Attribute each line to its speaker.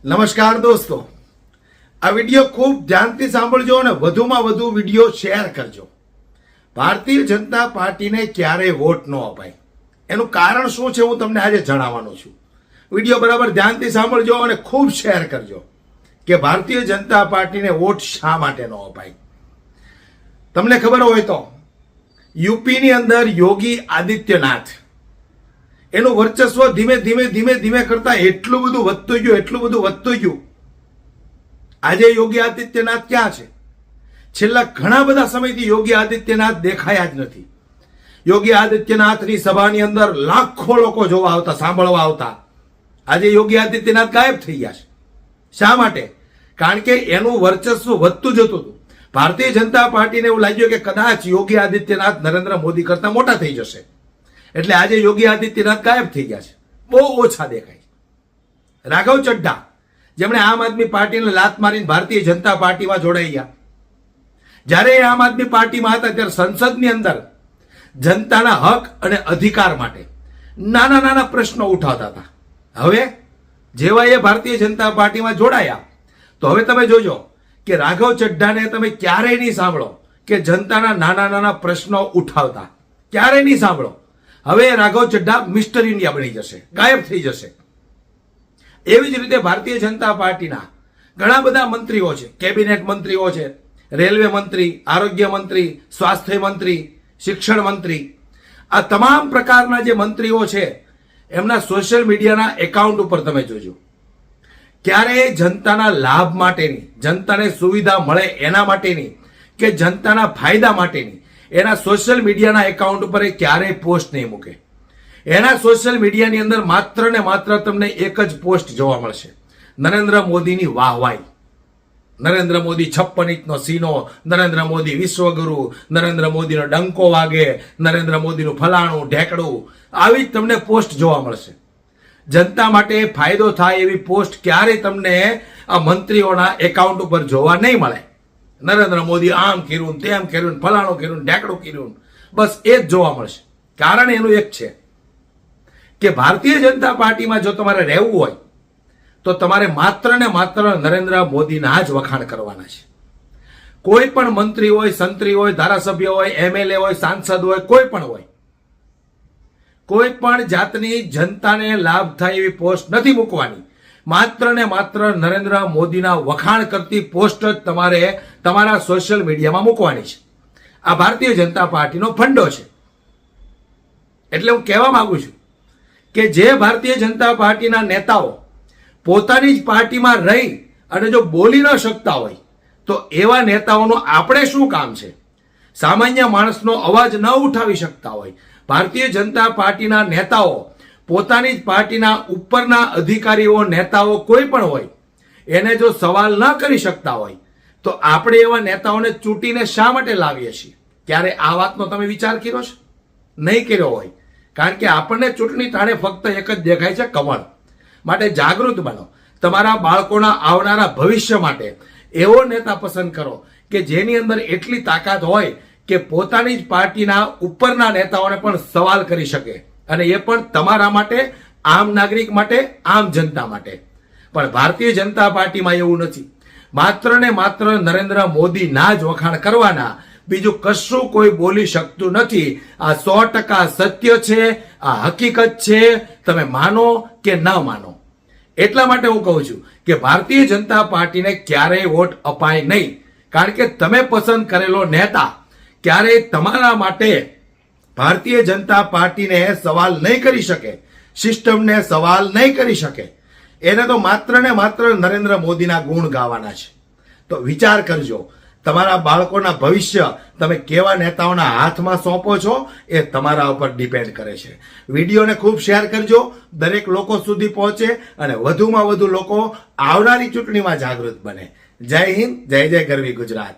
Speaker 1: નમસ્કાર દોસ્તો, આ વિડીયો ખૂબ ધ્યાનથી સાંભળજો અને વધુમાં વધુ વિડીયો શેર કરજો. ભારતીય જનતા પાર્ટીને ક્યારેય વોટ ન અપાય એનું કારણ શું છે હું તમને આજે જણાવવાનો છું. વિડીયો બરાબર ધ્યાનથી સાંભળજો અને ખૂબ શેર કરજો કે ભારતીય જનતા પાર્ટીને વોટ શા માટે ન અપાય. તમને ખબર હોય તો યુપીની અંદર યોગી આદિત્યનાથ એનું વર્ચસ્વ ધીમે ધીમે કરતા એટલું બધું વધતું ગયું. આજે યોગી આદિત્યનાથ ક્યાં છે? છેલ્લા ઘણા બધા સમયથી યોગી આદિત્યનાથ દેખાયા જ નથી. યોગી આદિત્યનાથની સભાની અંદર લાખો લોકો જોવા આવતા, સાંભળવા આવતા. આજે યોગી આદિત્યનાથ ગાયબ થઈ ગયા છે. શા માટે? કારણ કે એનું વર્ચસ્વ વધતું જતું હતું. ભારતીય જનતા પાર્ટીને એવું લાગ્યું કે કદાચ યોગી આદિત્યનાથ નરેન્દ્ર મોદી કરતા મોટા થઈ જશે, એટલે આજે યોગી આદિત્યનાથ ગાયબ થઈ ગયા છે, બહુ ઓછા દેખાય. રાઘવ ચડ્ઢા, જેમણે આમ આદમી પાર્ટીને લાત મારીને ભારતીય જનતા પાર્ટીમાં જોડાઈ ગયા, જ્યારે એ આમ આદમી પાર્ટીમાં હતા ત્યારે સંસદની અંદર જનતાના હક અને અધિકાર માટે નાના નાના પ્રશ્નો ઉઠાવતા હતા. હવે જેવા એ ભારતીય જનતા પાર્ટીમાં જોડાયા તો હવે તમે જોજો કે રાઘવ ચડ્ઢાને તમે ક્યારેય નહીં સાંભળો કે જનતાના નાના નાના પ્રશ્નો ઉઠાવતા, ક્યારેય નહીં સાંભળો. હવે રાઘવ ચડ્ઢા મિસ્ટર ઇન્ડિયા બની જશે, ગાયબ થઈ જશે. એવી જ રીતે ભારતીય જનતા પાર્ટીના ઘણા બધા મંત્રીઓ છે, કેબિનેટ મંત્રીઓ છે, રેલવે મંત્રી, આરોગ્ય મંત્રી, સ્વાસ્થ્ય મંત્રી, શિક્ષણ મંત્રી, આ તમામ પ્રકારના જે મંત્રીઓ છે એમના સોશિયલ મીડિયાના એકાઉન્ટ ઉપર તમે જોજો, ક્યારે જનતાના લાભ માટેની, જનતાને સુવિધા મળે એના માટેની કે જનતાના ફાયદા માટેની એના સોશિયલ મીડિયાના એકાઉન્ટ ઉપર ક્યારેય પોસ્ટ નહીં મૂકે. એના સોશિયલ મીડિયાની અંદર માત્ર ને માત્ર તમને એક જ પોસ્ટ જોવા મળશે, નરેન્દ્ર મોદીની વાહવાઈ. નરેન્દ્ર મોદી 56 ઇંચનો સીનો, નરેન્દ્ર મોદી વિશ્વગુરુ, નરેન્દ્ર મોદીનો ડંકો વાગે, નરેન્દ્ર મોદીનું ફલાણું ઢેકડું, આવી જ તમને પોસ્ટ જોવા મળશે. જનતા માટે ફાયદો થાય એવી પોસ્ટ ક્યારેય તમને આ મંત્રીઓના એકાઉન્ટ ઉપર જોવા નહીં મળે. નરેન્દ્ર મોદી આમ કર્યું, તેમ કર્યું, ફલાણું કર્યું, ઢેકડું કર્યું, બસ એ જ જોવા મળશે. કારણ એનું એક છે કે ભારતીય જનતા પાર્ટીમાં જો તમારે રહેવું હોય તો તમારે માત્ર ને માત્ર નરેન્દ્ર મોદીના જ વખાણ કરવાના છે. કોઈ પણ મંત્રી હોય, સંત્રી હોય, ધારાસભ્ય હોય, એમએલએ હોય, સાંસદ હોય, કોઈ પણ હોય, કોઈ પણ જાતની જનતાને લાભ થાય એવી પોસ્ટ નથી મૂકવાની. માત્ર ને માત્ર નરેન્દ્ર મોદીના વખાણ કરતી પોસ્ટ જ તમારે તમારા સોશિયલ મીડિયામાં મૂકવાની છે. આ ભારતીય જનતા પાર્ટીનો ફંડો છે. એટલે હું કહેવા માંગુ છું કે જે ભારતીય જનતા પાર્ટીના નેતાઓ પોતાની જ પાર્ટીમાં રહી અને જો બોલી ન શકતા હોય તો એવા નેતાઓનું આપણે શું કામ છે? સામાન્ય માણસનો અવાજ ન ઉઠાવી શકતા હોય, ભારતીય જનતા પાર્ટીના નેતાઓ પોતાની જ પાર્ટીના ઉપરના અધિકારીઓ, નેતાઓ કોઈ પણ હોય એને જો સવાલ ન કરી શકતા હોય તો આપણે એવા નેતાઓને ચૂંટીને શા માટે લાવીએ છીએ? ક્યારે આ વાતનો તમે વિચાર કર્યો છે? નહીં કર્યો હોય. કારણ કે આપણને ચૂંટણી ટાણે ફક્ત એક જ દેખાય છે, કમળ. માટે જાગૃત બનો. તમારા બાળકોના આવનારા ભવિષ્ય માટે એવો નેતા પસંદ કરો કે જેની અંદર એટલી તાકાત હોય કે પોતાની જ પાર્ટીના ઉપરના નેતાઓને પણ સવાલ કરી શકે, અને એ પણ તમારા માટે, આમ નાગરિક માટે, આમ જનતા માટે. પણ ભારતીય જનતા પાર્ટીમાં એવું નથી. માત્ર ને માત્ર નરેન્દ્ર મોદીના જ વખાણ કરવાના, બીજું કશું કોઈ બોલી શકતું નથી. આ 100% સત્ય છે, આ હકીકત છે, તમે માનો કે ન માનો. એટલા માટે હું કહું છું કે ભારતીય જનતા પાર્ટીને ક્યારેય વોટ અપાય નહીં. કારણ કે તમે પસંદ કરેલો નેતા ક્યારેય તમારા માટે ભારતીય જનતા પાર્ટીને સવાલ નહીં કરી શકે, સિસ્ટમને સવાલ નહીં કરી શકે. એને તો માત્ર ને માત્ર નરેન્દ્ર મોદીના ગુણ ગાવાના છે. તો વિચાર કરજો, તમારા બાળકોના ભવિષ્ય તમે કેવા નેતાઓના હાથમાં સોંપો છો એ તમારા ઉપર ડિપેન્ડ કરે છે. વિડીયોને ખૂબ શેર કરજો, દરેક લોકો સુધી પહોંચે અને વધુમાં વધુ લોકો આવનારી ચૂંટણીમાં જાગૃત બને. જય હિન્દ, જય જય ગરવી ગુજરાત.